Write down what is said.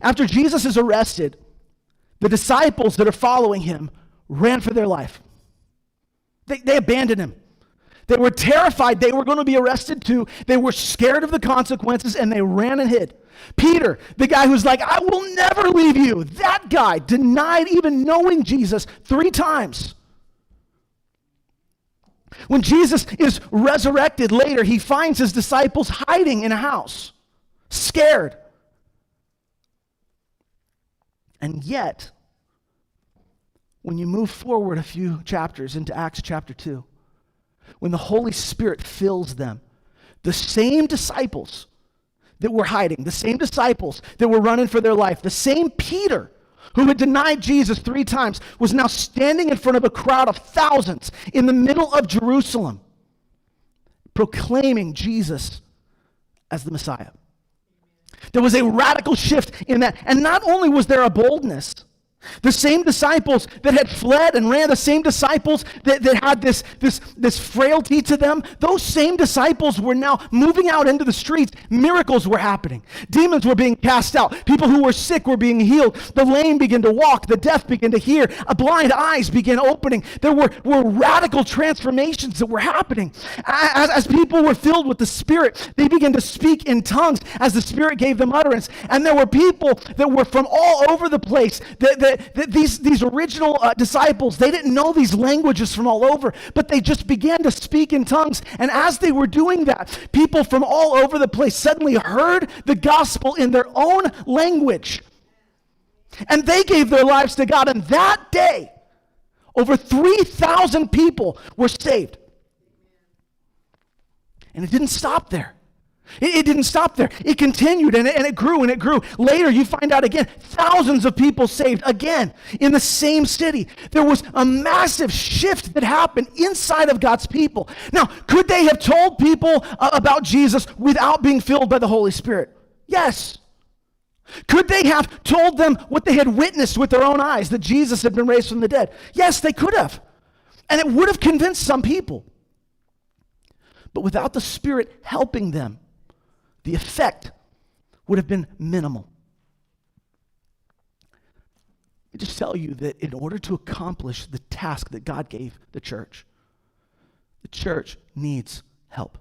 After Jesus is arrested, the disciples that are following him ran for their life. They abandoned him. They were terrified they were going to be arrested too. They were scared of the consequences, and they ran and hid. Peter, the guy who's like, I will never leave you, that guy denied even knowing Jesus 3 times. When Jesus is resurrected later, he finds his disciples hiding in a house, scared. And yet, when you move forward a few chapters into Acts chapter 2, when the Holy Spirit fills them, the same disciples that were hiding, the same disciples that were running for their life, the same Peter who had denied Jesus 3 times was now standing in front of a crowd of thousands in the middle of Jerusalem, proclaiming Jesus as the Messiah. There was a radical shift in that. And not only was there a boldness, the same disciples that had fled and ran, the same disciples that had this frailty to them, those same disciples were now moving out into the streets. Miracles were happening. Demons were being cast out. People who were sick were being healed. The lame began to walk. The deaf began to hear. Blind eyes began opening. There were radical transformations that were happening. As people were filled with the Spirit, they began to speak in tongues as the Spirit gave them utterance. And there were people that were from all over the place these original disciples, they didn't know these languages from all over, but they just began to speak in tongues. And as they were doing that, people from all over the place suddenly heard the gospel in their own language. And they gave their lives to God. And that day, over 3,000 people were saved. And it didn't stop there. It didn't stop there. It continued and it grew and it grew. Later, you find out again, thousands of people saved again in the same city. There was a massive shift that happened inside of God's people. Now, could they have told people about Jesus without being filled by the Holy Spirit? Yes. Could they have told them what they had witnessed with their own eyes, that Jesus had been raised from the dead? Yes, they could have. And it would have convinced some people. But without the Spirit helping them, the effect would have been minimal. Let me just tell you that in order to accomplish the task that God gave the church needs help.